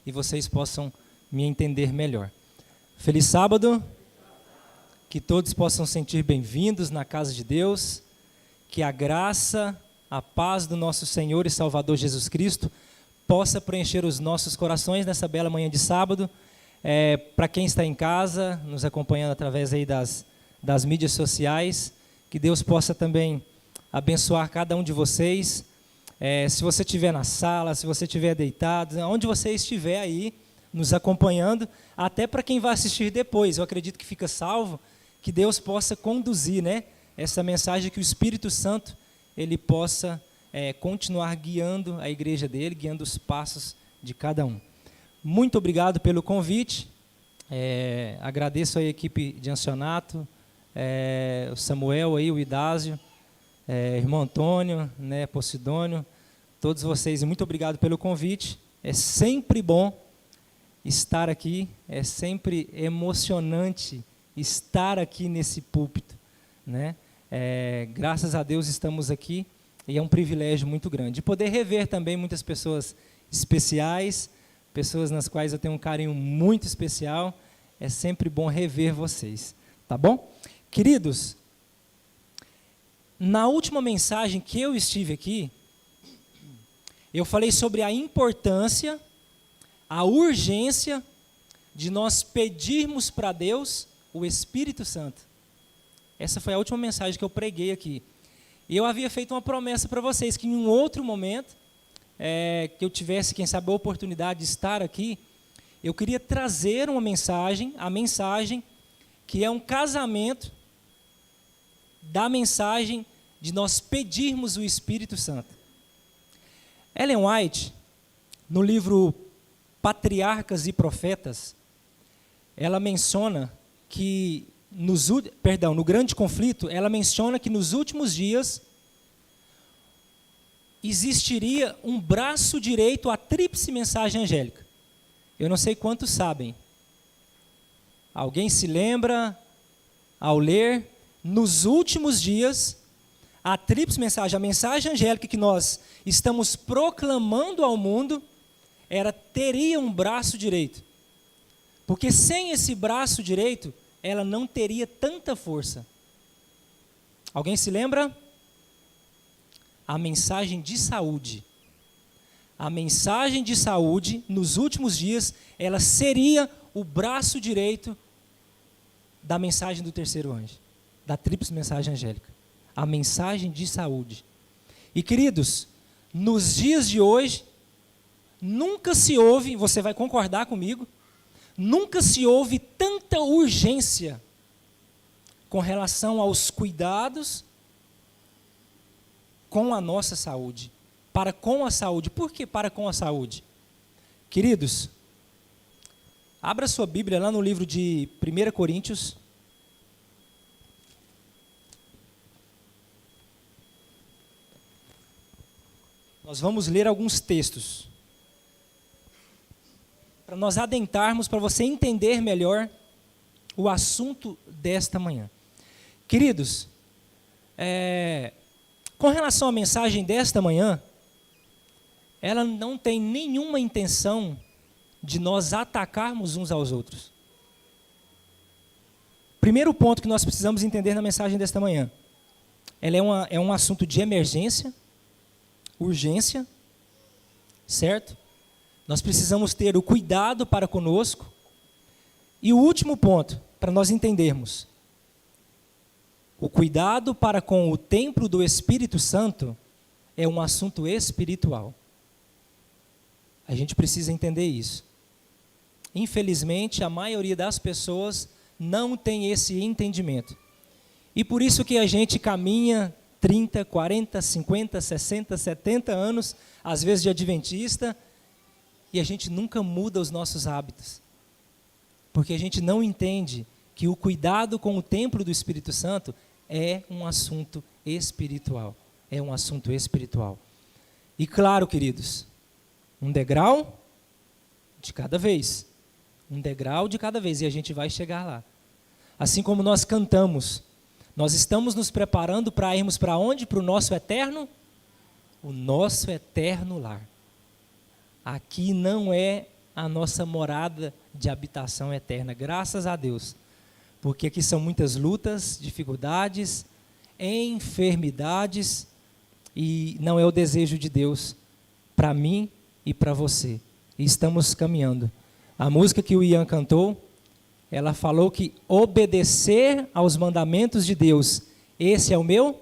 e vocês possam me entender melhor. Feliz sábado, que todos possam sentir bem-vindos na casa de Deus, que a graça, a paz do nosso Senhor e Salvador Jesus Cristo possa preencher os nossos corações nessa bela manhã de sábado. Para quem está em casa, nos acompanhando através aí das mídias sociais, que Deus possa também abençoar cada um de vocês. Se você estiver na sala, se você estiver deitado, onde você estiver aí, nos acompanhando, até para quem vai assistir depois, eu acredito que fica salvo, que Deus possa conduzir, né, essa mensagem, que o Espírito Santo ele possa continuar guiando a igreja dele, guiando os passos de cada um. Muito obrigado pelo convite, agradeço a equipe de Ancionato, o Samuel, aí, o Idásio, irmão Antônio, né, Posidônio, todos vocês, e muito obrigado pelo convite. É sempre bom estar aqui, é sempre emocionante estar aqui nesse púlpito, né? Graças a Deus estamos aqui e é um privilégio muito grande. E poder rever também muitas pessoas especiais, pessoas nas quais eu tenho um carinho muito especial, é sempre bom rever vocês, tá bom? Queridos, na última mensagem que eu estive aqui, eu falei sobre a importância, a urgência de nós pedirmos para Deus o Espírito Santo. Essa foi a última mensagem que eu preguei aqui. E eu havia feito uma promessa para vocês, que em um outro momento, que eu tivesse, quem sabe, a oportunidade de estar aqui, eu queria trazer uma mensagem, a mensagem que é um casamento da mensagem de nós pedirmos o Espírito Santo. Ellen White, no livro Patriarcas e Profetas, ela menciona que, no Grande Conflito, ela menciona que nos últimos dias existiria um braço direito à tríplice mensagem angélica. Eu não sei quantos sabem. Alguém se lembra, ao ler, nos últimos dias, a tríplice mensagem, a mensagem angélica que nós estamos proclamando ao mundo, teria um braço direito. Porque sem esse braço direito, ela não teria tanta força. Alguém se lembra? A mensagem de saúde. A mensagem de saúde, nos últimos dias, ela seria o braço direito da mensagem do terceiro anjo, da tríplice mensagem angélica. A mensagem de saúde. E, queridos, nos dias de hoje, nunca se ouve, você vai concordar comigo, nunca se ouve tanta urgência com relação aos cuidados com a nossa saúde, para com a saúde. Por que para com a saúde? Queridos, abra sua Bíblia lá no livro de 1 Coríntios, nós vamos ler alguns textos, para nós adentrarmos, para você entender melhor o assunto desta manhã. Queridos, com relação à mensagem desta manhã, ela não tem nenhuma intenção de nós atacarmos uns aos outros. Primeiro ponto que nós precisamos entender na mensagem desta manhã, ela é um assunto de emergência, urgência, certo? Nós precisamos ter o cuidado para conosco. E o último ponto, para nós entendermos, o cuidado para com o templo do Espírito Santo é um assunto espiritual. A gente precisa entender isso. Infelizmente, a maioria das pessoas não tem esse entendimento. E por isso que a gente caminha 30, 40, 50, 60, 70 anos, às vezes de adventista, e a gente nunca muda os nossos hábitos. Porque a gente não entende que o cuidado com o templo do Espírito Santo é um assunto espiritual. É um assunto espiritual. E claro, queridos, um degrau de cada vez. Um degrau de cada vez, e a gente vai chegar lá. Assim como nós cantamos, nós estamos nos preparando para irmos para onde? Para o nosso eterno? O nosso eterno lar. Aqui não é a nossa morada de habitação eterna. Graças a Deus. Porque aqui são muitas lutas, dificuldades, enfermidades, e não é o desejo de Deus para mim e para você. E estamos caminhando. A música que o Ian cantou, ela falou que obedecer aos mandamentos de Deus, esse é o meu,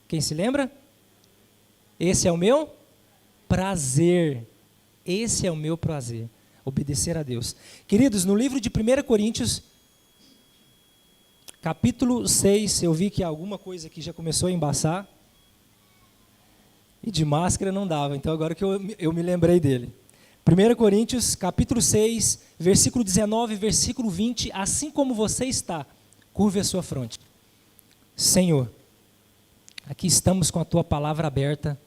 quem se lembra? Esse é o meu prazer. Esse é o meu prazer, obedecer a Deus. Queridos, no livro de 1 Coríntios, capítulo 6, eu vi que alguma coisa aqui já começou a embaçar, e de máscara não dava, então agora que eu me lembrei dele. 1 Coríntios, capítulo 6, versículo 19, versículo 20, assim como você está, curve a sua fronte. Senhor, aqui estamos com a Tua palavra aberta,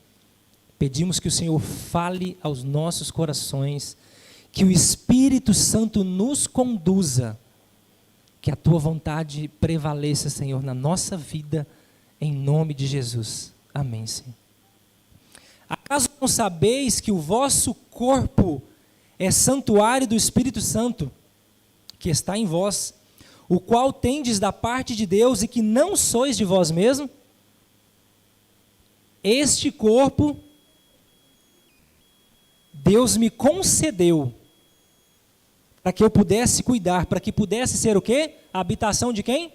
pedimos que o Senhor fale aos nossos corações, que o Espírito Santo nos conduza, que a Tua vontade prevaleça, Senhor, na nossa vida, em nome de Jesus. Amém, Senhor. Acaso não sabeis que o vosso corpo é santuário do Espírito Santo, que está em vós, o qual tendes da parte de Deus e que não sois de vós mesmos? Este corpo Deus me concedeu para que eu pudesse cuidar, para que pudesse ser o quê? A habitação de quem?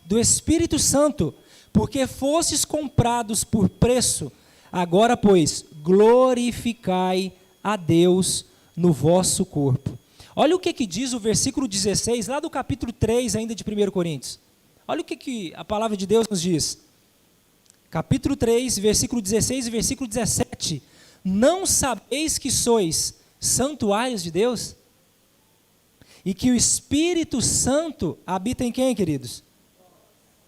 Do Espírito Santo, porque fostes comprados por preço. Agora, pois, glorificai a Deus no vosso corpo. Olha o que diz o versículo 16, lá do capítulo 3 ainda de 1 Coríntios. Olha o que a palavra de Deus nos diz. Capítulo 3, versículo 16 e versículo 17. Não sabeis que sois santuários de Deus? E que o Espírito Santo habita em quem, queridos?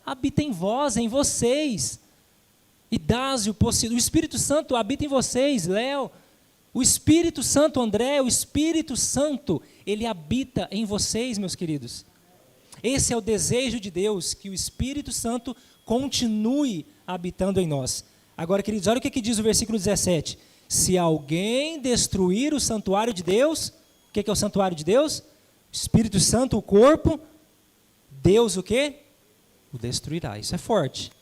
Habita em vós, em vocês. E Dásio, o Espírito Santo habita em vocês, Léo. O Espírito Santo, André, o Espírito Santo, ele habita em vocês, meus queridos. Esse é o desejo de Deus, que o Espírito Santo continue habitando em nós. Agora, queridos, olha o que diz o versículo 17. Se alguém destruir o santuário de Deus, o que é o santuário de Deus? O Espírito Santo, o corpo, Deus o quê? O destruirá. Isso é forte.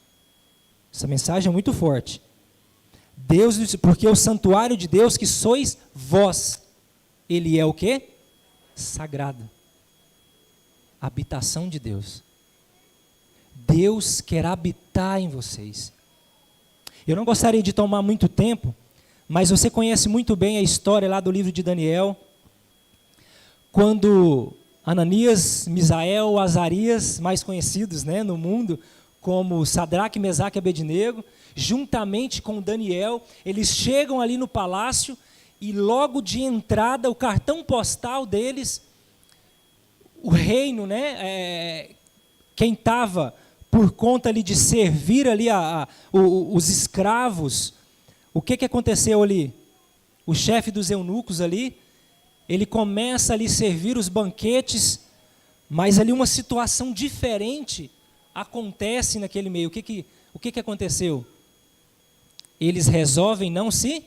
Essa mensagem é muito forte. Deus, porque o santuário de Deus que sois vós, ele é o quê? Sagrado. Habitação de Deus. Deus quer habitar em vocês. Eu não gostaria de tomar muito tempo, mas você conhece muito bem a história lá do livro de Daniel, quando Ananias, Misael, Azarias, mais conhecidos, né, no mundo, como Sadraque, Mesaque e Abednego, juntamente com Daniel, eles chegam ali no palácio e logo de entrada, o cartão postal deles, o reino, né, quem estava por conta ali de servir ali os escravos, o que aconteceu ali? O chefe dos eunucos ali, ele começa ali a servir os banquetes, mas ali uma situação diferente acontece naquele meio. O que aconteceu? Eles resolvem não se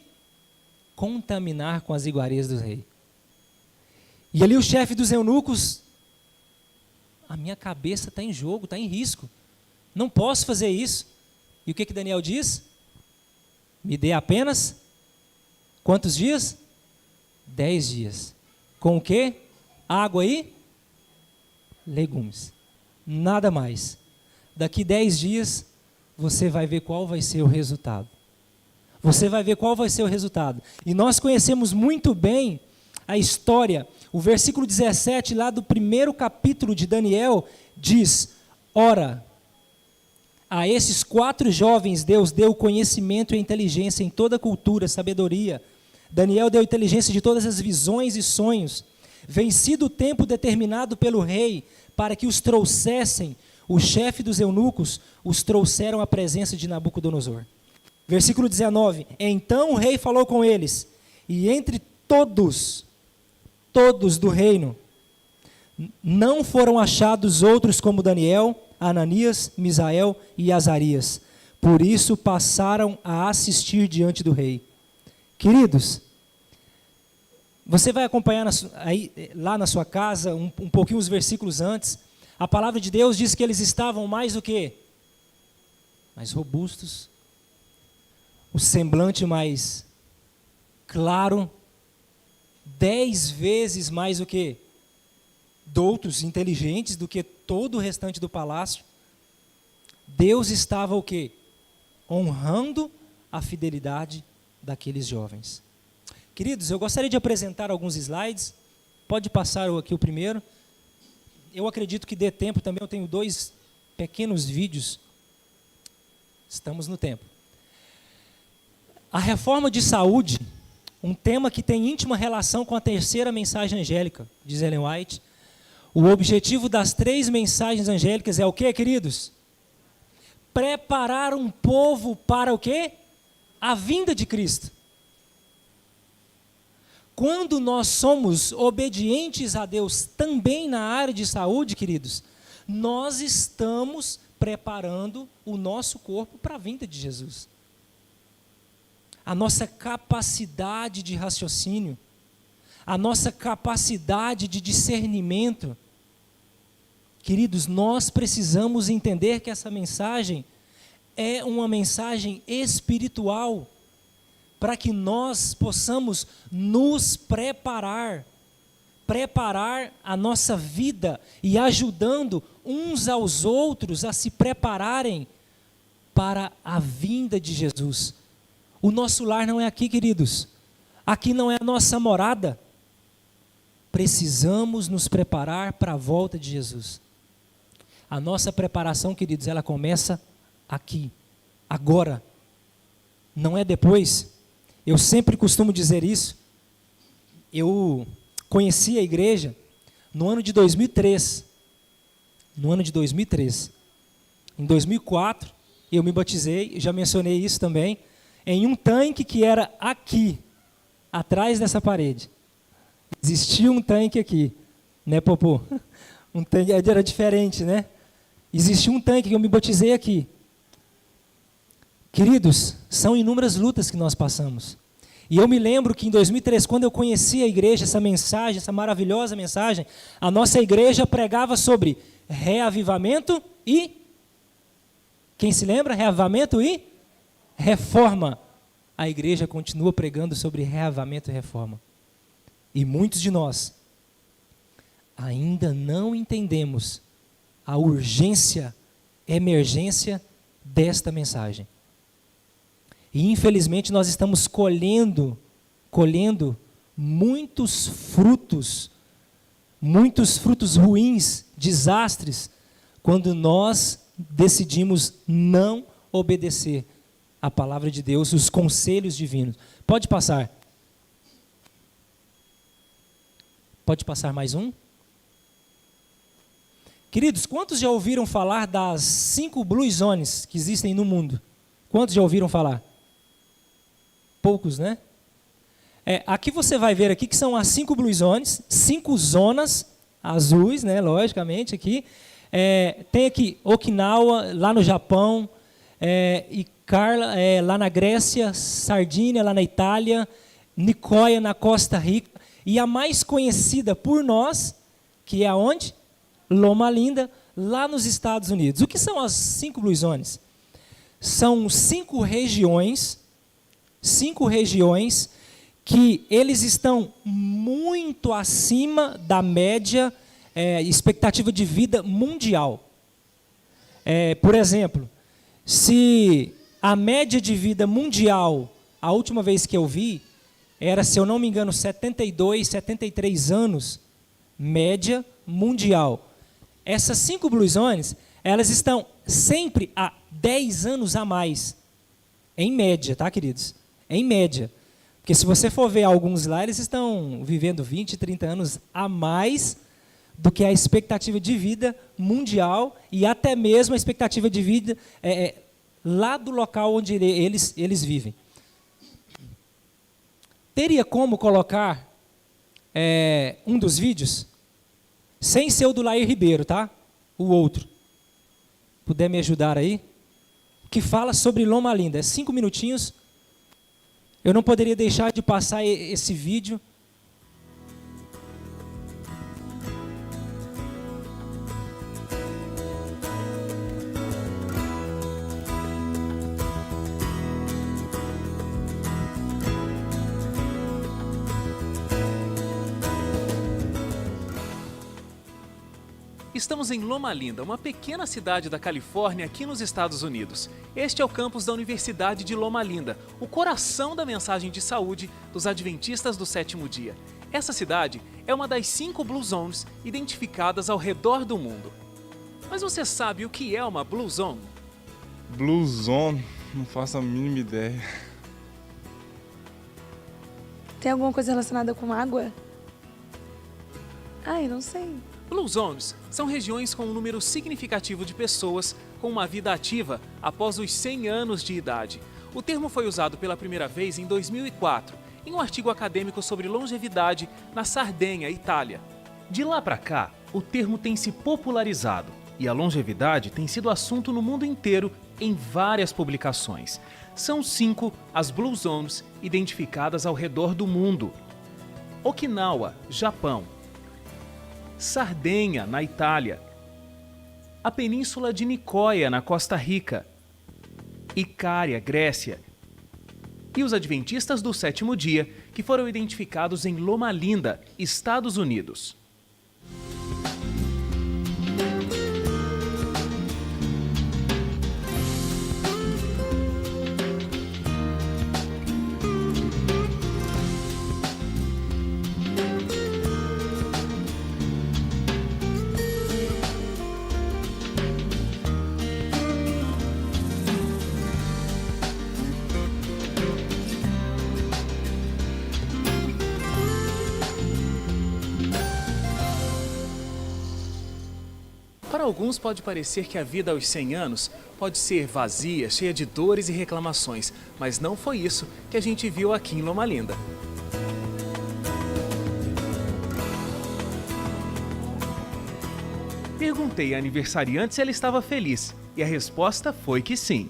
contaminar com as iguarias do rei. E ali o chefe dos eunucos, a minha cabeça está em jogo, está em risco. Não posso fazer isso. E o que Daniel diz? Me dê apenas quantos dias? 10 dias. Com o quê? Água e legumes. Nada mais. Daqui 10 dias, você vai ver qual vai ser o resultado. Você vai ver qual vai ser o resultado. E nós conhecemos muito bem a história. O versículo 17, lá do primeiro capítulo de Daniel, diz: ora, a esses 4 jovens Deus deu conhecimento e inteligência em toda cultura, sabedoria. Daniel deu inteligência de todas as visões e sonhos. Vencido o tempo determinado pelo rei para que os trouxessem, o chefe dos eunucos os trouxeram à presença de Nabucodonosor. Versículo 19. Então o rei falou com eles, e entre todos do reino, não foram achados outros como Daniel, Ananias, Misael e Azarias. Por isso passaram a assistir diante do rei. Queridos, Você vai acompanhar lá na sua casa, um pouquinho os versículos antes. A palavra de Deus diz que eles estavam mais o quê? Mais robustos. O semblante mais claro. 10 vezes mais o quê? Doutos, inteligentes do que todo o restante do palácio. Deus estava o quê? Honrando a fidelidade daqueles jovens. Queridos, eu gostaria de apresentar alguns slides. Pode passar aqui o primeiro. Eu acredito que dê tempo também. Eu tenho 2 pequenos vídeos. Estamos no tempo. A reforma de saúde, um tema que tem íntima relação com a terceira mensagem angélica, diz Ellen White. O objetivo das 3 mensagens angélicas é o quê, queridos? Preparar um povo para o quê? A vinda de Cristo. Quando nós somos obedientes a Deus também na área de saúde, queridos, nós estamos preparando o nosso corpo para a vinda de Jesus. A nossa capacidade de raciocínio, a nossa capacidade de discernimento. Queridos, nós precisamos entender que essa mensagem é uma mensagem espiritual, para que nós possamos nos preparar a nossa vida e ajudando uns aos outros a se prepararem para a vinda de Jesus. O nosso lar não é aqui, queridos. Aqui não é a nossa morada. Precisamos nos preparar para a volta de Jesus. A nossa preparação, queridos, ela começa aqui, agora. Não é depois. Eu sempre costumo dizer isso. Eu conheci a igreja no ano de 2003. No ano de 2003. Em 2004, eu me batizei, já mencionei isso também, em um tanque que era aqui, atrás dessa parede. Existia um tanque aqui, né, Popô? Um tanque era diferente, né? Existia um tanque que eu me batizei aqui. Queridos, são inúmeras lutas que nós passamos. E eu me lembro que em 2003, quando eu conheci a igreja, essa mensagem, essa maravilhosa mensagem, a nossa igreja pregava sobre reavivamento e... Quem se lembra? Reavivamento e reforma. A igreja continua pregando sobre reavivamento e reforma. E muitos de nós ainda não entendemos a urgência, emergência desta mensagem. E infelizmente nós estamos colhendo muitos frutos ruins, desastres, quando nós decidimos não obedecer a palavra de Deus, os conselhos divinos. Pode passar. Pode passar mais um? Queridos, quantos já ouviram falar das 5 Blue Zones que existem no mundo? Quantos já ouviram falar? Poucos, né? Aqui você vai ver aqui que são as 5 Blue Zones, 5 zonas azuis, né? Logicamente aqui. Tem aqui Okinawa, lá no Japão, Icarla, lá na Grécia, Sardínia, lá na Itália, Nicoya, na Costa Rica, e a mais conhecida por nós, que é aonde? Loma Linda, lá nos Estados Unidos. O que são as 5 Blue Zones? São 5 regiões que eles estão muito acima da média expectativa de vida mundial. Por exemplo, se a média de vida mundial, a última vez que eu vi, era, se eu não me engano, 72, 73 anos, média mundial. Essas 5 Blue Zones, elas estão sempre a 10 anos a mais, em média, tá, queridos? Em média. Porque se você for ver alguns lá, eles estão vivendo 20, 30 anos a mais do que a expectativa de vida mundial e até mesmo a expectativa de vida lá do local onde eles vivem. Teria como colocar um dos vídeos, sem ser o do Lair Ribeiro, tá? O outro. Puder me ajudar aí? Que fala sobre Loma Linda. 5 minutinhos. Eu não poderia deixar de passar esse vídeo Estamos em Loma Linda, uma pequena cidade da Califórnia, aqui nos Estados Unidos. Este é o campus da Universidade de Loma Linda, o coração da mensagem de saúde dos Adventistas do Sétimo Dia. Essa cidade é uma das 5 Blue Zones identificadas ao redor do mundo. Mas você sabe o que é uma Blue Zone? Blue Zone? Não faço a mínima ideia. Tem alguma coisa relacionada com água? Eu não sei. Blue Zones são regiões com um número significativo de pessoas com uma vida ativa após os 100 anos de idade. O termo foi usado pela primeira vez em 2004, em um artigo acadêmico sobre longevidade na Sardenha, Itália. De lá para cá, o termo tem se popularizado e a longevidade tem sido assunto no mundo inteiro em várias publicações. São 5 as Blue Zones identificadas ao redor do mundo: Okinawa, Japão; Sardenha, na Itália; a Península de Nicoya, na Costa Rica; Icária, Grécia; e os Adventistas do Sétimo Dia, que foram identificados em Loma Linda, Estados Unidos. Para alguns pode parecer que a vida aos 100 anos pode ser vazia, cheia de dores e reclamações, mas não foi isso que a gente viu aqui em Loma Linda. Perguntei à aniversariante se ela estava feliz e a resposta foi que sim.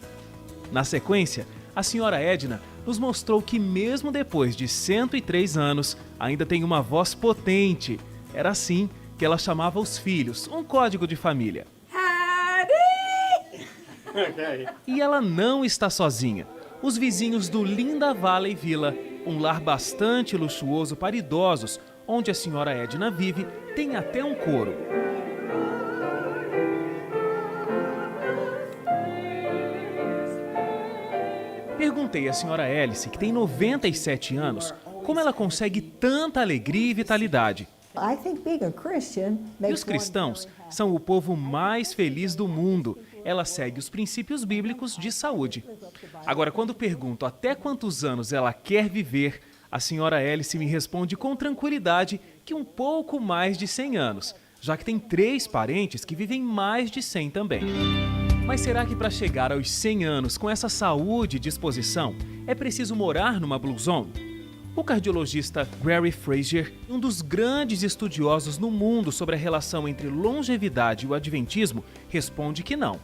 Na sequência, a senhora Edna nos mostrou que mesmo depois de 103 anos, ainda tem uma voz potente. Era assim que ela chamava os filhos, um código de família. E ela não está sozinha. Os vizinhos do Linda Valley Villa, um lar bastante luxuoso para idosos, onde a senhora Edna vive, tem até um coro. Perguntei à senhora Alice, que tem 97 anos, como ela consegue tanta alegria e vitalidade. E os cristãos são o povo mais feliz do mundo. Ela segue os princípios bíblicos de saúde. Agora, quando pergunto até quantos anos ela quer viver, a senhora Alice me responde com tranquilidade que um pouco mais de 100 anos, já que tem 3 parentes que vivem mais de 100 também. Mas será que para chegar aos 100 anos com essa saúde e disposição, é preciso morar numa Blue Zone? O cardiologista Gary Frazier, um dos grandes estudiosos no mundo sobre a relação entre longevidade e o adventismo, responde que não.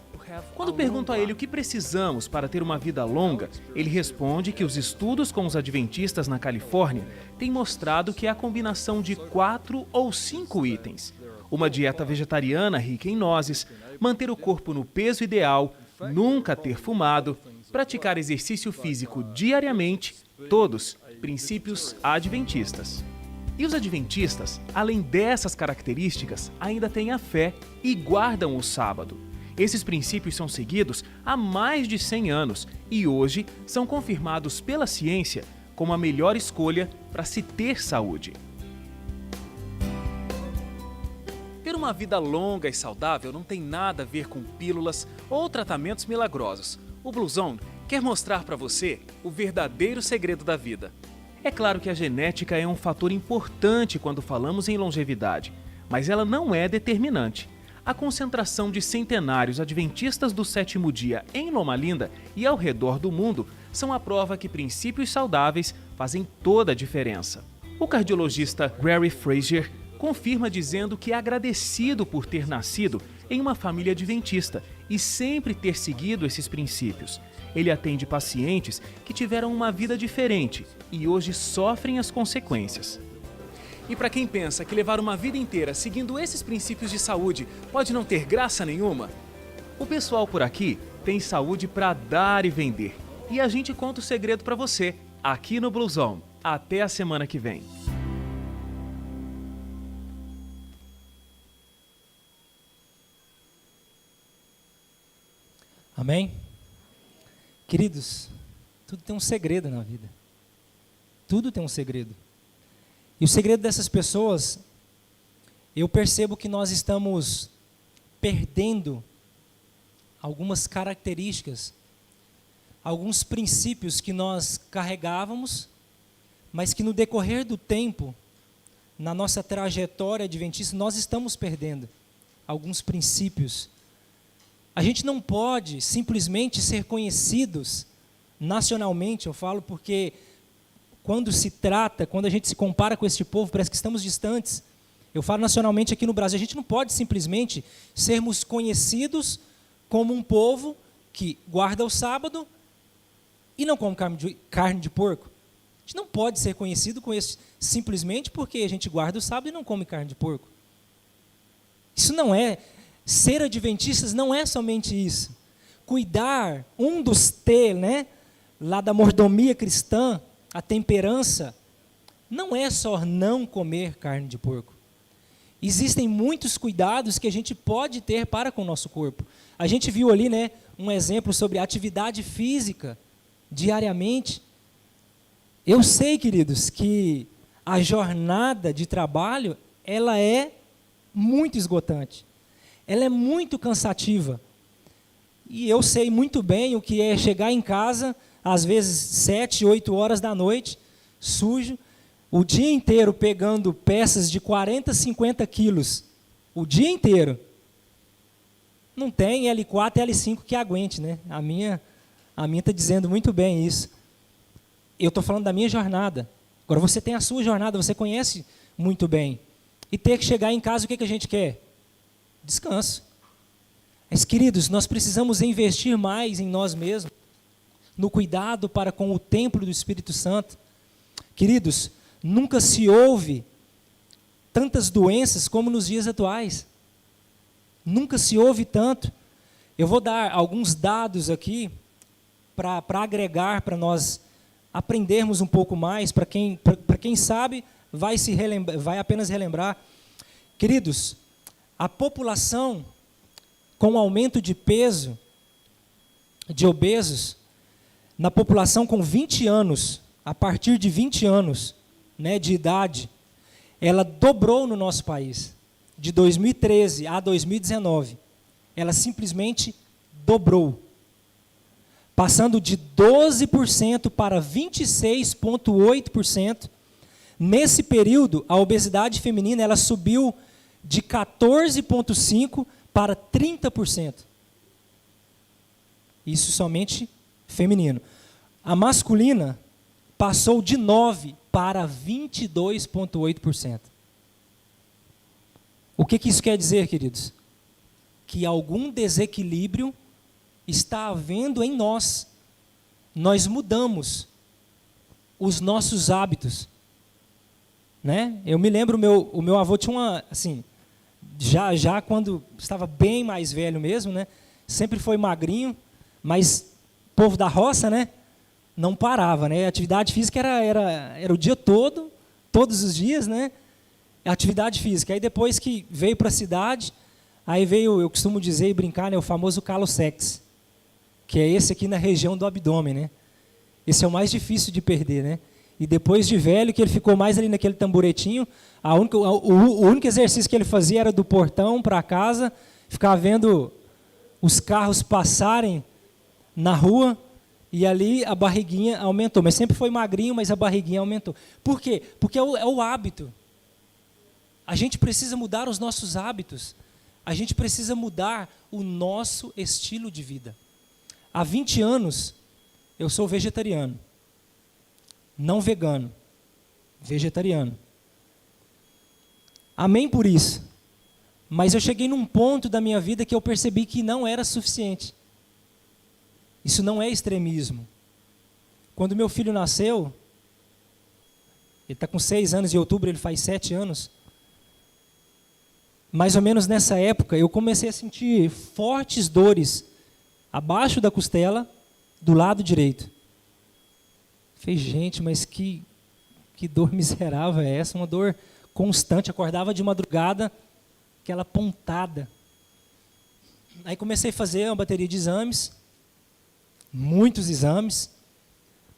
Quando pergunto a ele o que precisamos para ter uma vida longa, ele responde que os estudos com os adventistas na Califórnia têm mostrado que é a combinação de 4 ou 5 itens: uma dieta vegetariana rica em nozes, manter o corpo no peso ideal, nunca ter fumado, praticar exercício físico diariamente, todos princípios adventistas. E os adventistas, além dessas características, ainda têm a fé e guardam o sábado. Esses princípios são seguidos há mais de 100 anos e hoje são confirmados pela ciência como a melhor escolha para se ter saúde. Ter uma vida longa e saudável não tem nada a ver com pílulas ou tratamentos milagrosos. O Blue Zone quer mostrar para você o verdadeiro segredo da vida. É claro que a genética é um fator importante quando falamos em longevidade, mas ela não é determinante. A concentração de centenários adventistas do Sétimo Dia em Loma Linda e ao redor do mundo são a prova que princípios saudáveis fazem toda a diferença. O cardiologista Gary Frazier confirma dizendo que é agradecido por ter nascido em uma família adventista e sempre ter seguido esses princípios. Ele atende pacientes que tiveram uma vida diferente e hoje sofrem as consequências. E para quem pensa que levar uma vida inteira seguindo esses princípios de saúde pode não ter graça nenhuma, o pessoal por aqui tem saúde para dar e vender. E a gente conta o segredo para você, aqui no Blue Zone. Até a semana que vem. Amém? Queridos, tudo tem um segredo na vida. Tudo tem um segredo. E o segredo dessas pessoas, eu percebo que nós estamos perdendo algumas características, alguns princípios que nós carregávamos, mas que no decorrer do tempo, na nossa trajetória adventista, nós estamos perdendo alguns princípios. A gente não pode simplesmente ser conhecidos nacionalmente, eu falo porque quando a gente se compara com este povo, parece que estamos distantes. Eu falo nacionalmente aqui no Brasil, a gente não pode simplesmente sermos conhecidos como um povo que guarda o sábado e não come carne de porco. A gente não pode ser conhecido com isso simplesmente porque a gente guarda o sábado e não come carne de porco. Isso não é, ser adventistas não é somente isso. Cuidar, um dos T, né, lá da mordomia cristã, a temperança, não é só não comer carne de porco. Existem muitos cuidados que a gente pode ter para com o nosso corpo. A gente viu ali, né, um exemplo sobre atividade física diariamente. Eu sei, queridos, que a jornada de trabalho, ela é muito esgotante. Ela é muito cansativa. E eu sei muito bem o que é chegar em casa, às vezes 7, 8 horas da noite, sujo, o dia inteiro pegando peças de 40, 50 quilos, o dia inteiro. Não tem L4 e L5 que aguente, né? A minha está dizendo muito bem isso. Eu estou falando da minha jornada. Agora você tem a sua jornada, você conhece muito bem. E ter que chegar em casa, o que a gente quer? Descanso. Mas, queridos, nós precisamos investir mais em nós mesmos, no cuidado para com o templo do Espírito Santo. Queridos, nunca se houve tantas doenças como nos dias atuais. Nunca se houve tanto. Eu vou dar alguns dados aqui para agregar, para nós aprendermos um pouco mais, para quem sabe, vai apenas relembrar. Queridos, a população com aumento de peso, de obesos, na população com 20 anos, a partir de 20 anos, né, de idade, ela dobrou no nosso país. De 2013 a 2019, ela simplesmente dobrou. Passando de 12% para 26,8%. Nesse período, a obesidade feminina ela subiu de 14,5% para 30%. Isso somente feminino. A masculina passou de 9% para 22,8%. O que isso quer dizer, queridos? Que algum desequilíbrio está havendo em nós. Nós mudamos os nossos hábitos. Né? Eu me lembro, o meu avô tinha uma, assim, já quando estava bem mais velho mesmo, né? Sempre foi magrinho, mas povo da roça, né? Não parava, né? A atividade física era o dia todo, todos os dias, né? Atividade física. Aí depois que veio para a cidade, aí veio, eu costumo dizer e brincar, né, o famoso calo-sex, que é esse aqui na região do abdômen, né? Esse é o mais difícil de perder, né? E depois de velho, que ele ficou mais ali naquele tamboretinho, o único exercício que ele fazia era do portão para casa, ficar vendo os carros passarem na rua, e ali a barriguinha aumentou. Mas sempre foi magrinho, mas a barriguinha aumentou. Por quê? Porque é o hábito. A gente precisa mudar os nossos hábitos. A gente precisa mudar o nosso estilo de vida. Há 20 anos, eu sou vegetariano. Não vegano. Vegetariano. Amém por isso. Mas eu cheguei num ponto da minha vida que eu percebi que não era suficiente. Isso não é extremismo. Quando meu filho nasceu, ele está com 6 anos, em outubro ele faz 7 anos, mais ou menos nessa época, eu comecei a sentir fortes dores abaixo da costela, do lado direito. Falei, gente, mas que dor miserável é essa? Uma dor constante, acordava de madrugada, aquela pontada. Aí comecei a fazer uma bateria de exames, muitos exames,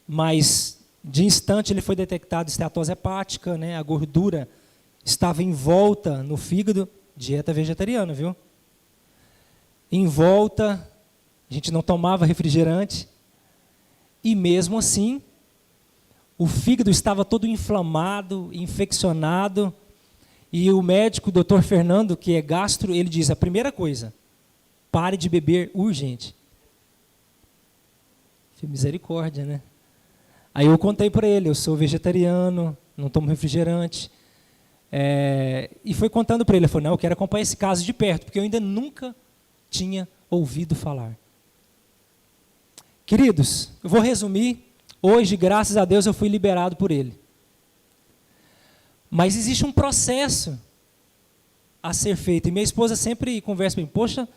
mas de instante ele foi detectado esteatose hepática, né? A gordura estava em volta no fígado, dieta vegetariana, viu? Em volta, a gente não tomava refrigerante, e mesmo assim, o fígado estava todo inflamado, infeccionado, e o médico, o doutor Fernando, que é gastro, ele diz, a primeira coisa, pare de beber urgente. Misericórdia, né? Aí eu contei para ele, eu sou vegetariano, não tomo refrigerante, e foi contando para ele, ele falou, não, eu quero acompanhar esse caso de perto, porque eu ainda nunca tinha ouvido falar. Queridos, eu vou resumir, hoje, graças a Deus, eu fui liberado por ele. Mas existe um processo a ser feito, e minha esposa sempre conversa comigo, poxa,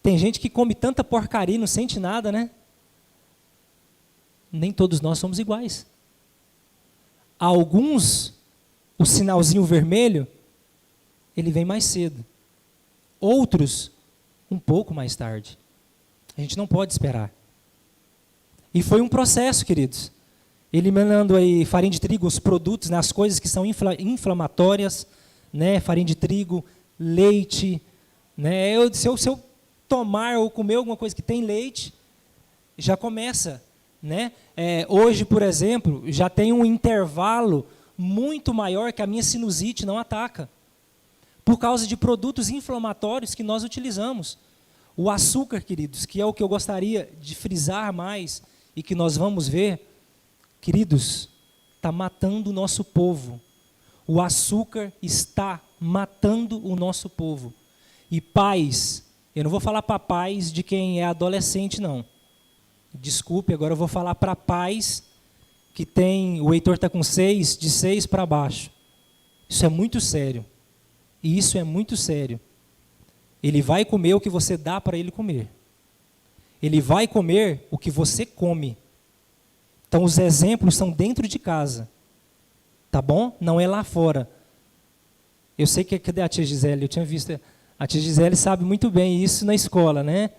tem gente que come tanta porcaria e não sente nada, né? Nem todos nós somos iguais. Alguns, o sinalzinho vermelho, ele vem mais cedo. Outros, um pouco mais tarde. A gente não pode esperar. E foi um processo, queridos. Eliminando aí farinha de trigo, os produtos, né, as coisas que são inflamatórias, né, farinha de trigo, leite. Né, se eu tomar ou comer alguma coisa que tem leite, já começa. Né? Hoje, por exemplo, já tem um intervalo muito maior que a minha sinusite não ataca, por causa de produtos inflamatórios que nós utilizamos. O açúcar, queridos, que é o que eu gostaria de frisar mais e que nós vamos ver, queridos, está matando o nosso povo. O açúcar está matando o nosso povo. E pais, eu não vou falar para pais de quem é adolescente, não. Desculpe, agora eu vou falar para pais que tem, o Heitor está com 6, de 6 para baixo. Isso é muito sério. E isso é muito sério. Ele vai comer o que você dá para ele comer. Ele vai comer o que você come. Então os exemplos são dentro de casa. Tá bom? Não é lá fora. Eu sei que, cadê a tia Gisele? Eu tinha visto, a tia Gisele sabe muito bem isso na escola, né?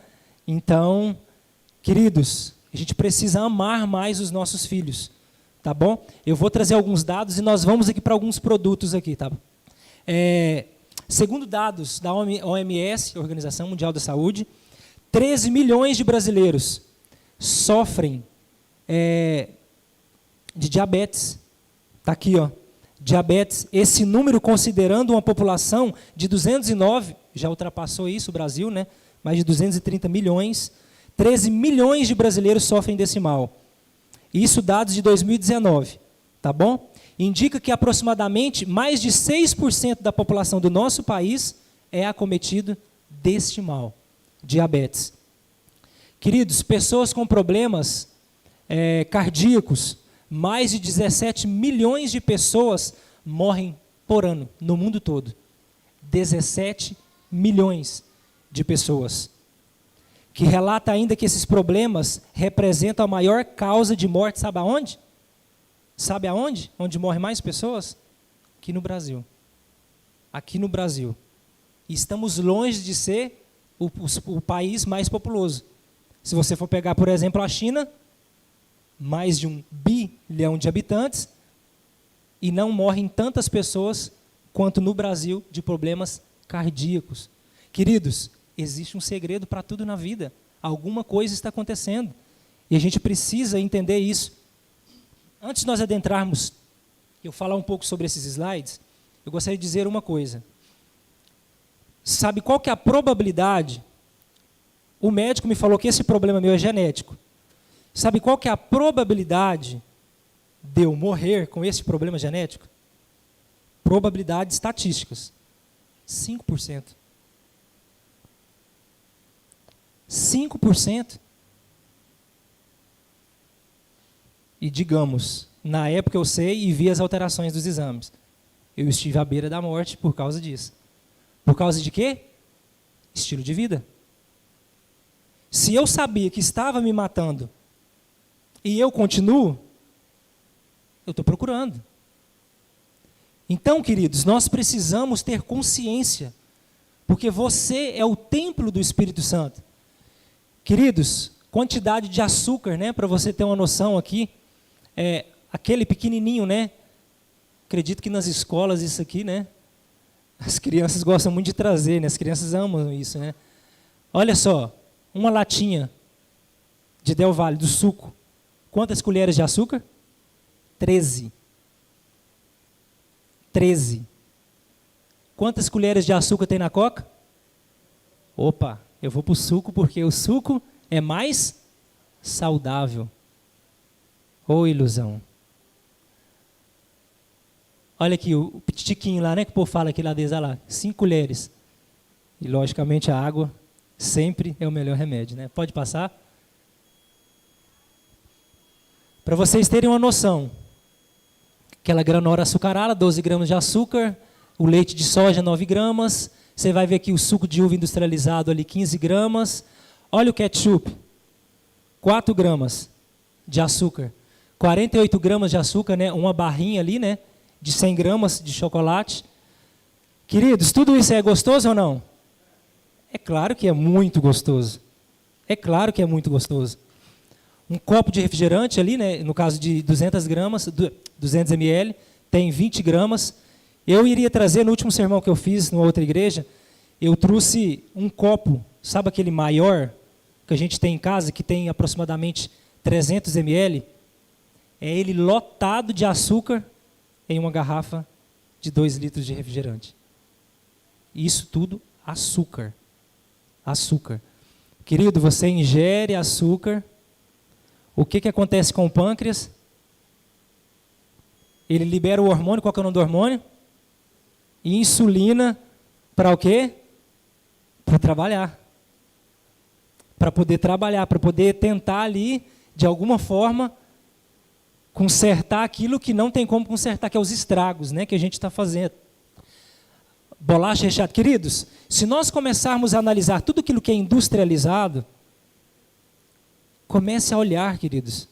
Então, queridos, a gente precisa amar mais os nossos filhos, tá bom? Eu vou trazer alguns dados e nós vamos aqui para alguns produtos aqui, tá? Segundo dados da OMS, Organização Mundial da Saúde, 13 milhões de brasileiros sofrem de diabetes. Está aqui, ó, diabetes. Esse número, considerando uma população de 209, já ultrapassou isso o Brasil, né? Mais de 230 milhões. 13 milhões de brasileiros sofrem desse mal. Isso dados de 2019, tá bom? Indica que aproximadamente mais de 6% da população do nosso país é acometido deste mal, diabetes. Queridos, pessoas com problemas cardíacos, mais de 17 milhões de pessoas morrem por ano no mundo todo. 17 milhões de pessoas. Que relata ainda que esses problemas representam a maior causa de morte, sabe aonde? Sabe aonde? Onde morrem mais pessoas? Aqui no Brasil. Aqui no Brasil. E estamos longe de ser o país mais populoso. Se você for pegar, por exemplo, a China, mais de 1 bilhão de habitantes, e não morrem tantas pessoas quanto no Brasil de problemas cardíacos. Queridos, existe um segredo para tudo na vida. Alguma coisa está acontecendo. E a gente precisa entender isso. Antes de nós adentrarmos, eu falar um pouco sobre esses slides, eu gostaria de dizer uma coisa. Sabe qual que é a probabilidade? O médico me falou que esse problema meu é genético. Sabe qual que é a probabilidade de eu morrer com esse problema genético? Probabilidades estatísticas. 5%. 5%. E digamos, na época eu sei e vi as alterações dos exames. Eu estive à beira da morte por causa disso. Por causa de quê? Estilo de vida. Se eu sabia que estava me matando e eu continuo, eu estou procurando. Então, queridos, nós precisamos ter consciência, porque você é o templo do Espírito Santo. Queridos, quantidade de açúcar, né? Para você ter uma noção aqui, aquele pequenininho, né? Acredito que nas escolas isso aqui, né? As crianças gostam muito de trazer, né? As crianças amam isso, né? Olha só, uma latinha de Del Valle, do suco. Quantas colheres de açúcar? 13. 13. Quantas colheres de açúcar tem na Coca? Opa, eu vou para o suco porque o suco é mais saudável. Ô ilusão. Olha aqui o pitiquinho lá, né? Que o povo fala aqui lá desde lá. 5 colheres. E logicamente a água sempre é o melhor remédio, né? Pode passar? Para vocês terem uma noção, aquela granola açucarada, 12 gramas de açúcar, o leite de soja, 9 gramas, você vai ver aqui o suco de uva industrializado ali, 15 gramas, olha o ketchup, 4 gramas de açúcar, 48 gramas de açúcar, né? Uma barrinha ali, né? De 100 gramas de chocolate. Queridos, tudo isso é gostoso ou não? É claro que é muito gostoso. É claro que é muito gostoso. Um copo de refrigerante ali, né, no caso de 200 gramas, 200 ml, tem 20 gramas. Eu iria trazer, no último sermão que eu fiz numa outra igreja, eu trouxe um copo, sabe aquele maior que a gente tem em casa, que tem aproximadamente 300 ml? É ele lotado de açúcar em uma garrafa de 2 litros de refrigerante. Isso tudo açúcar. Açúcar. Querido, você ingere açúcar. O que acontece com o pâncreas? Ele libera o hormônio, qual que é o nome do hormônio? Insulina, para o quê? Para trabalhar. Para poder trabalhar, para poder tentar ali, de alguma forma, consertar aquilo que não tem como consertar, que é os estragos, né, que a gente está fazendo. Bolacha recheada. Queridos, se nós começarmos a analisar tudo aquilo que é industrializado, comece a olhar, queridos.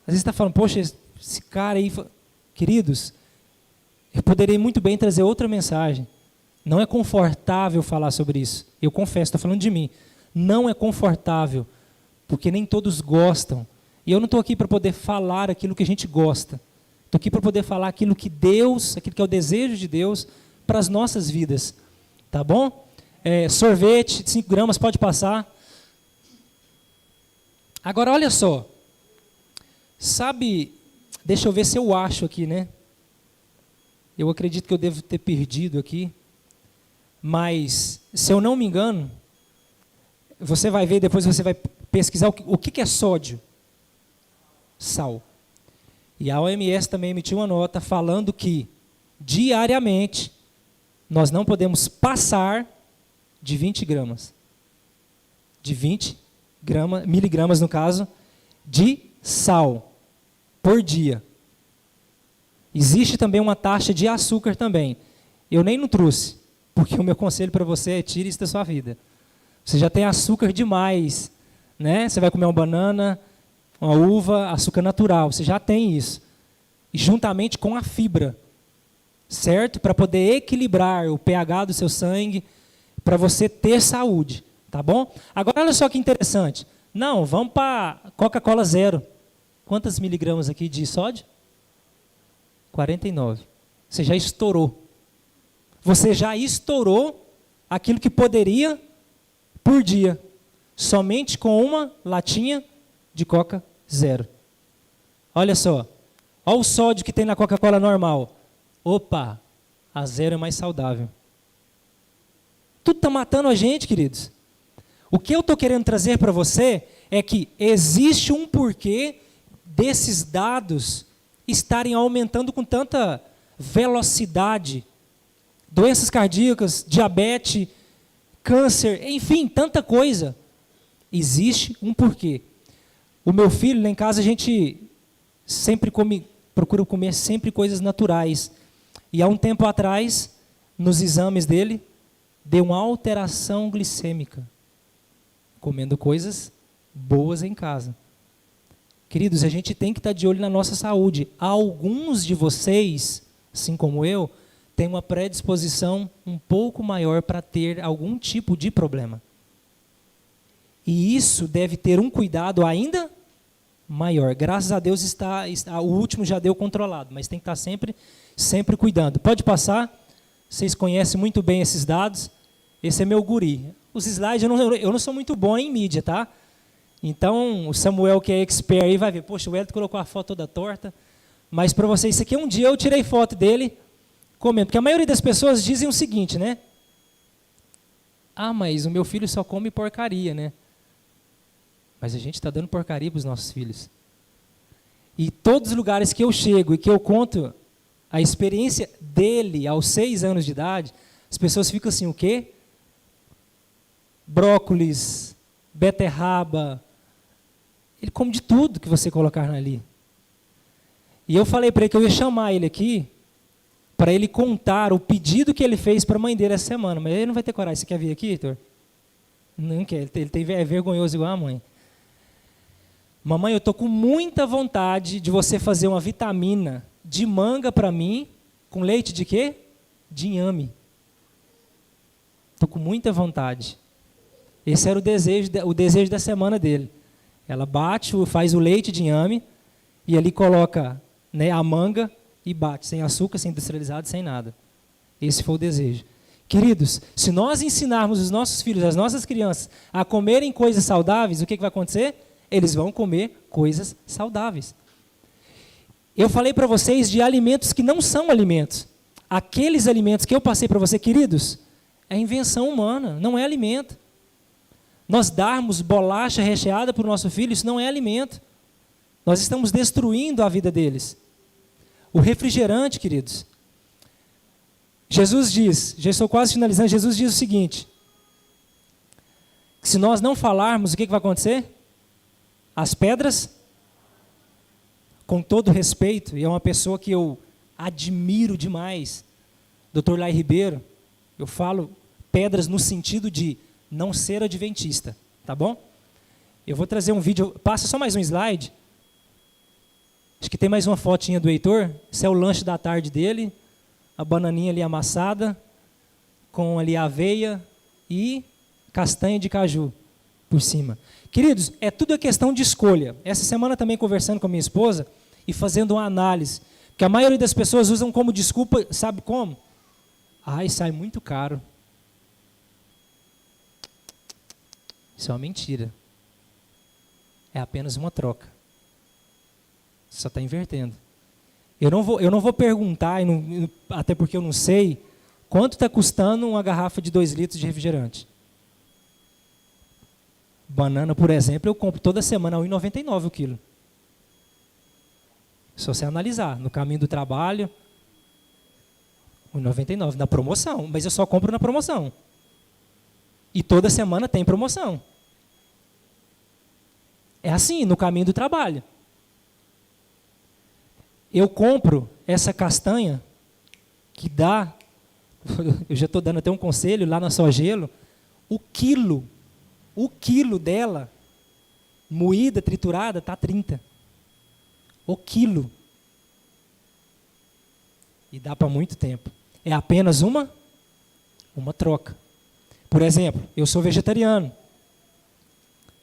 Às vezes está falando, poxa, esse cara aí... Queridos, eu poderia muito bem trazer outra mensagem. Não é confortável falar sobre isso. Eu confesso, estou falando de mim. Não é confortável, porque nem todos gostam. E eu não estou aqui para poder falar aquilo que a gente gosta. Estou aqui para poder falar aquilo que Deus, aquilo que é o desejo de Deus para as nossas vidas. Tá bom? Sorvete, 5 gramas, pode passar. Agora, olha só. Sabe, deixa eu ver se eu acho aqui, né? Eu acredito que eu devo ter perdido aqui. Mas, se eu não me engano, você vai ver, depois você vai pesquisar o que é sódio. Sal. E a OMS também emitiu uma nota falando que, diariamente, nós não podemos passar de 20 gramas. De 20 miligramas, no caso, de sal por dia. Existe também uma taxa de açúcar também. Eu nem não trouxe, porque o meu conselho para você é tire isso da sua vida. Você já tem açúcar demais, né? Você vai comer uma banana, uma uva, açúcar natural, você já tem isso. E juntamente com a fibra, certo? Para poder equilibrar o pH do seu sangue, para você ter saúde, tá bom? Agora, olha só que interessante. Não, vamos para Coca-Cola zero. Quantos miligramas aqui de sódio? 49. Você já estourou. Você já estourou aquilo que poderia por dia, somente com uma latinha de Coca zero. Olha só. Olha o sódio que tem na Coca-Cola normal. Opa, a zero é mais saudável. Tudo está matando a gente, queridos. O que eu estou querendo trazer para você é que existe um porquê desses dados estarem aumentando com tanta velocidade. Doenças cardíacas, diabetes, câncer, enfim, tanta coisa. Existe um porquê. O meu filho, lá em casa, a gente sempre procura comer sempre coisas naturais. E há um tempo atrás, nos exames dele, deu uma alteração glicêmica. Comendo coisas boas em casa. Queridos, a gente tem que estar de olho na nossa saúde. Alguns de vocês, assim como eu, têm uma predisposição um pouco maior para ter algum tipo de problema. E isso deve ter um cuidado ainda maior. Graças a Deus o último já deu controlado, mas tem que estar sempre cuidando. Pode passar, vocês conhecem muito bem esses dados. Esse é meu guri. Os slides, eu não sou muito bom em mídia, tá? Então, o Samuel, que é expert aí, vai ver, poxa, o Hélio colocou a foto toda torta. Mas para vocês, isso aqui um dia eu tirei foto dele, comendo. Porque a maioria das pessoas dizem o seguinte, né? Ah, mas o meu filho só come porcaria, né? Mas a gente está dando porcaria para os nossos filhos. E todos os lugares que eu chego e que eu conto a experiência dele aos 6 anos de idade, as pessoas ficam assim, o quê? Brócolis, beterraba, ele come de tudo que você colocar ali. E eu falei para ele que eu ia chamar ele aqui para ele contar o pedido que ele fez para a mãe dele essa semana. Mas ele não vai ter coragem. Você quer vir aqui, Heitor? Não quer. É vergonhoso igual a mãe. Mamãe, eu estou com muita vontade de você fazer uma vitamina de manga para mim, com leite de quê? De inhame. Estou com muita vontade. Esse era o desejo da semana dele. Ela faz o leite de inhame e ali coloca, né, a manga e bate, sem açúcar, sem industrializado, sem nada. Esse foi o desejo. Queridos, se nós ensinarmos os nossos filhos, as nossas crianças, a comerem coisas saudáveis, o que vai acontecer? Eles vão comer coisas saudáveis. Eu falei para vocês de alimentos que não são alimentos. Aqueles alimentos que eu passei para você, queridos, é invenção humana, não é alimento. Nós darmos bolacha recheada para o nosso filho, isso não é alimento. Nós estamos destruindo a vida deles. O refrigerante, queridos. Jesus diz, já estou quase finalizando, Jesus diz o seguinte, que se nós não falarmos, o que vai acontecer? As pedras, com todo respeito, e é uma pessoa que eu admiro demais, Dr. Lai Ribeiro, eu falo pedras no sentido de não ser adventista, tá bom? Eu vou trazer um vídeo, passa só mais um slide. Acho que tem mais uma fotinha do Heitor. Esse é o lanche da tarde dele. A bananinha ali amassada, com ali aveia e castanha de caju por cima. Queridos, é tudo a questão de escolha. Essa semana também conversando com a minha esposa e fazendo uma análise. Porque a maioria das pessoas usam como desculpa, sabe como? Ai, sai muito caro. Isso é uma mentira. É apenas uma troca. Você só está invertendo. Eu não vou perguntar, até porque eu não sei, quanto está custando uma garrafa de 2 litros de refrigerante. Banana, por exemplo, eu compro toda semana a R$ 1,99 o quilo. Se você analisar, no caminho do trabalho, R$ 1,99, na promoção, mas eu só compro na promoção. E toda semana tem promoção. É assim, no caminho do trabalho. Eu compro essa castanha, que dá, eu já estou dando até um conselho, lá na Só Gelo, o quilo dela, moída, triturada, está 30. O quilo. E dá para muito tempo. É apenas uma troca. Por exemplo, eu sou vegetariano.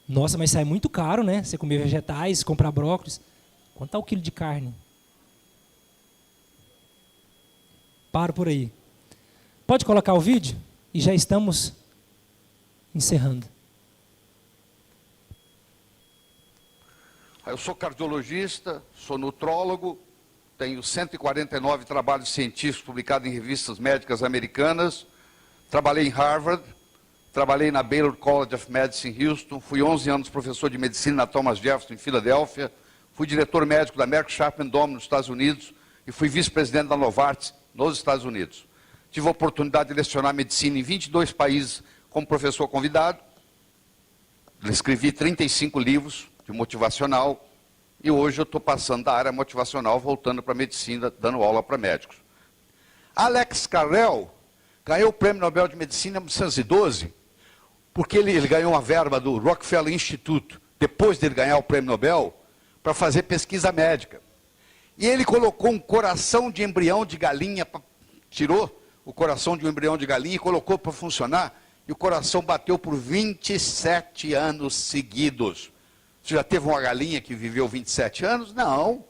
Nossa, mas sai muito caro, né? Você comer vegetais, comprar brócolis. Quanto está o quilo de carne? Paro por aí. Pode colocar o vídeo? E já estamos encerrando. Eu sou cardiologista, sou nutrólogo, tenho 149 trabalhos científicos publicados em revistas médicas americanas, trabalhei em Harvard, trabalhei na Baylor College of Medicine em Houston, fui 11 anos professor de medicina na Thomas Jefferson em Filadélfia, fui diretor médico da Merck Sharp & Dohme nos Estados Unidos e fui vice-presidente da Novartis nos Estados Unidos. Tive a oportunidade de lecionar medicina em 22 países como professor convidado, escrevi 35 livros de motivacional e hoje eu estou passando da área motivacional, voltando para a medicina, dando aula para médicos. Alex Carrel ganhou o Prêmio Nobel de Medicina em 1912, porque ele ganhou uma verba do Rockefeller Institute, depois dele ganhar o Prêmio Nobel, para fazer pesquisa médica. E ele colocou um coração de embrião de galinha, tirou o coração de um embrião de galinha e colocou para funcionar, e o coração bateu por 27 anos seguidos. Você já teve uma galinha que viveu 27 anos? Não.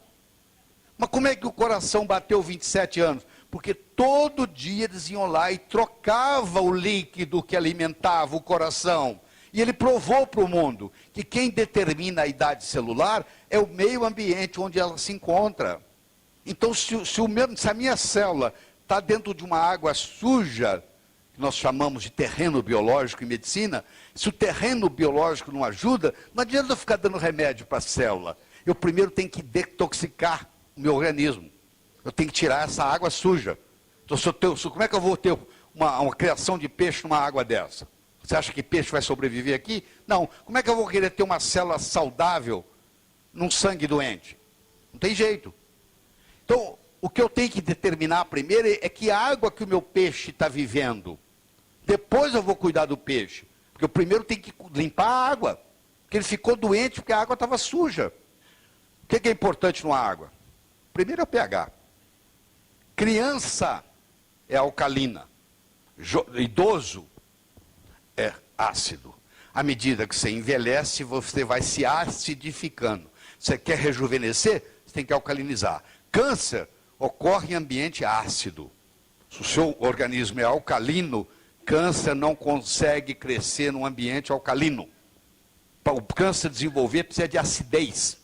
Mas como é que o coração bateu 27 anos? Porque todo dia eles iam lá e trocavam o líquido que alimentava o coração. E ele provou para o mundo que quem determina a idade celular é o meio ambiente onde ela se encontra. Então, se a minha célula está dentro de uma água suja, que nós chamamos de terreno biológico em medicina, se o terreno biológico não ajuda, não adianta eu ficar dando remédio para a célula. Eu primeiro tenho que detoxicar o meu organismo. Eu tenho que tirar essa água suja. Então, como é que eu vou ter uma criação de peixe numa água dessa? Você acha que peixe vai sobreviver aqui? Não. Como é que eu vou querer ter uma célula saudável num sangue doente? Não tem jeito. Então, o que eu tenho que determinar primeiro é que água que o meu peixe está vivendo. Depois eu vou cuidar do peixe. Porque eu primeiro tenho que limpar a água. Porque ele ficou doente porque a água estava suja. O que é importante numa água? Primeiro é o pH. Criança é alcalina. Idoso é ácido. À medida que você envelhece, você vai se acidificando. Você quer rejuvenescer? Você tem que alcalinizar. Câncer ocorre em ambiente ácido. Se o seu organismo é alcalino, câncer não consegue crescer num ambiente alcalino. Para o câncer desenvolver, precisa de acidez.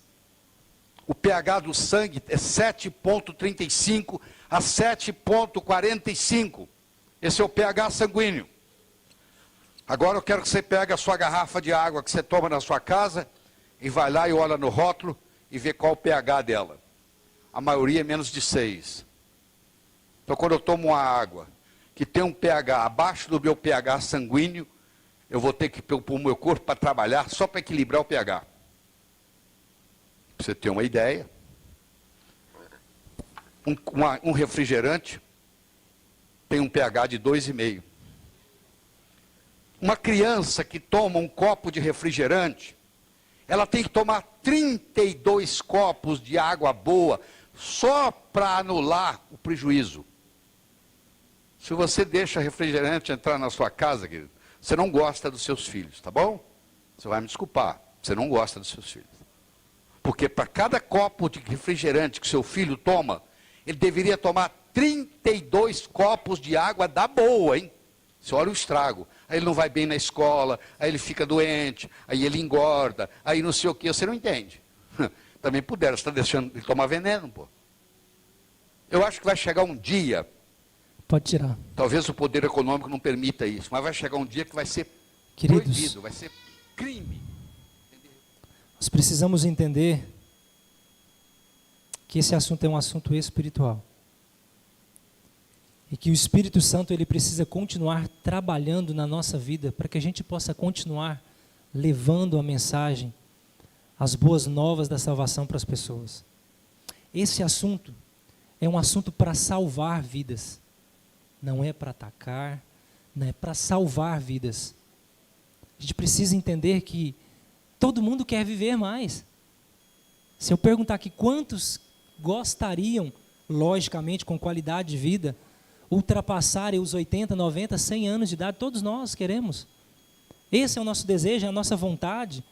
O pH do sangue é 7,35 a 7,45. Esse é o pH sanguíneo. Agora eu quero que você pegue a sua garrafa de água que você toma na sua casa e vai lá e olha no rótulo e vê qual o pH dela. A maioria é menos de 6. Então quando eu tomo uma água que tem um pH abaixo do meu pH sanguíneo, eu vou ter que pôr o meu corpo para trabalhar só para equilibrar o pH. Para você ter uma ideia, um refrigerante tem um pH de 2,5. Uma criança que toma um copo de refrigerante, ela tem que tomar 32 copos de água boa só para anular o prejuízo. Se você deixa refrigerante entrar na sua casa, querido, você não gosta dos seus filhos, tá bom? Você vai me desculpar, você não gosta dos seus filhos. Porque para cada copo de refrigerante que seu filho toma, ele deveria tomar 32 copos de água da boa, hein? Você olha o estrago. Aí ele não vai bem na escola, aí ele fica doente, aí ele engorda, aí não sei o que, você não entende. Também puderam, você está deixando ele tomar veneno, pô. Eu acho que vai chegar um dia, Pode tirar. talvez o poder econômico não permita isso, mas vai chegar um dia que vai ser Queridos, proibido, vai ser crime. nós precisamos entender que esse assunto é um assunto espiritual. E que o Espírito Santo ele precisa continuar trabalhando na nossa vida para que a gente possa continuar levando a mensagem, as boas novas da salvação para as pessoas. Esse assunto é um assunto para salvar vidas. Não é para atacar, não é para salvar vidas. A gente precisa entender que todo mundo quer viver mais. Se eu perguntar aqui quantos gostariam, logicamente, com qualidade de vida, ultrapassarem os 80, 90, 100 anos de idade, todos nós queremos. Esse é o nosso desejo, é a nossa vontade.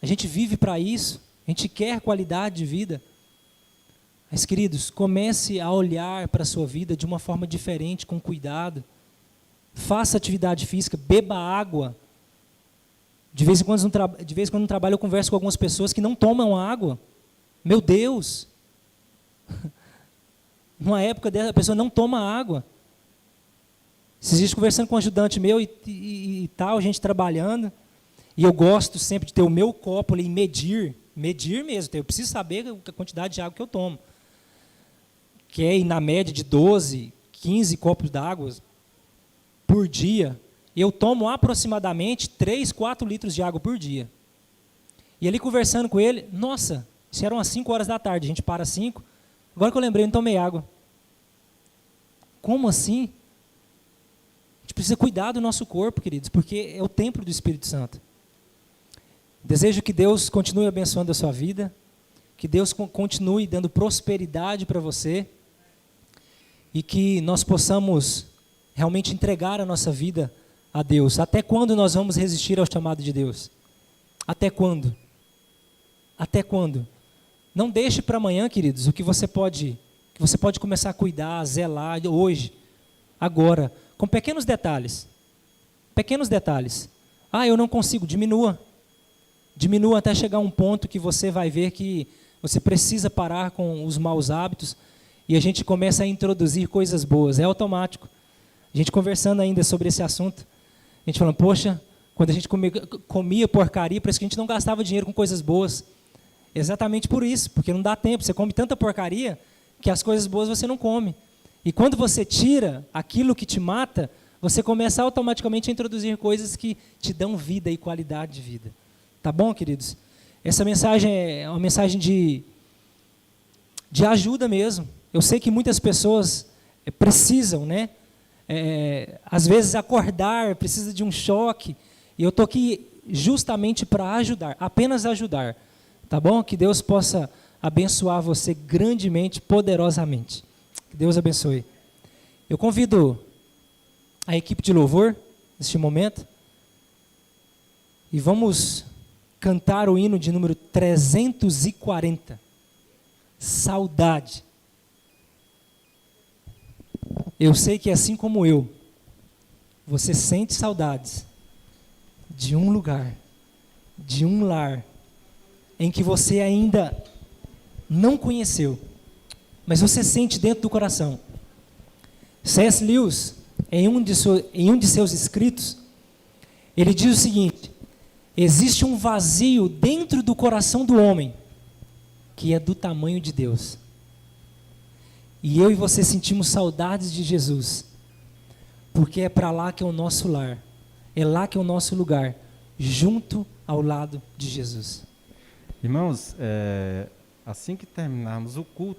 A gente vive para isso, a gente quer qualidade de vida. Mas, queridos, comece a olhar para a sua vida de uma forma diferente, com cuidado. Faça atividade física, beba água. De vez em quando no trabalho eu converso com algumas pessoas que não tomam água. Meu Deus! Numa época dessa, a pessoa não toma água. Esses dias conversando com um ajudante meu e tal, a gente trabalhando, e eu gosto sempre de ter o meu copo ali e medir mesmo, eu preciso saber a quantidade de água que eu tomo. Que é na média de 12, 15 copos d'água por dia. Eu tomo aproximadamente 3, 4 litros de água por dia. E ali conversando com ele, nossa, isso eram às 5 horas da tarde, a gente para às 5, agora que eu lembrei, eu não tomei água. Como assim? A gente precisa cuidar do nosso corpo, queridos, porque é o templo do Espírito Santo. Desejo que Deus continue abençoando a sua vida, que Deus continue dando prosperidade para você e que nós possamos realmente entregar a nossa vida a Deus? Até quando nós vamos resistir ao chamado de Deus? Até quando? Até quando? Não deixe para amanhã, queridos, o que você pode começar a cuidar, a zelar hoje, agora, com pequenos detalhes. Pequenos detalhes. Ah, eu não consigo, diminua. Diminua até chegar a um ponto que você vai ver que você precisa parar com os maus hábitos e a gente começa a introduzir coisas boas. É automático. A gente conversando ainda sobre esse assunto, a gente falando, poxa, quando a gente comia porcaria, por isso que a gente não gastava dinheiro com coisas boas. Exatamente por isso, porque não dá tempo. Você come tanta porcaria que as coisas boas você não come. E quando você tira aquilo que te mata, você começa automaticamente a introduzir coisas que te dão vida e qualidade de vida. Tá bom, queridos? Essa mensagem é uma mensagem de ajuda mesmo. Eu sei que muitas pessoas precisam, né? Às vezes acordar, precisa de um choque. E eu estou aqui justamente para ajudar, apenas ajudar. Tá bom? Que Deus possa abençoar você grandemente, poderosamente. Que Deus abençoe. Eu convido a equipe de louvor, neste momento, e vamos cantar o hino de número 340. Saudade. Eu sei que assim como eu, você sente saudades de um lugar, de um lar, em que você ainda não conheceu, mas você sente dentro do coração. C.S. Lewis, em um de seus escritos, ele diz o seguinte: existe um vazio dentro do coração do homem, que é do tamanho de Deus. E eu e você sentimos saudades de Jesus, porque é para lá que é o nosso lar, é lá que é o nosso lugar, junto ao lado de Jesus. Irmãos, assim que terminarmos o culto,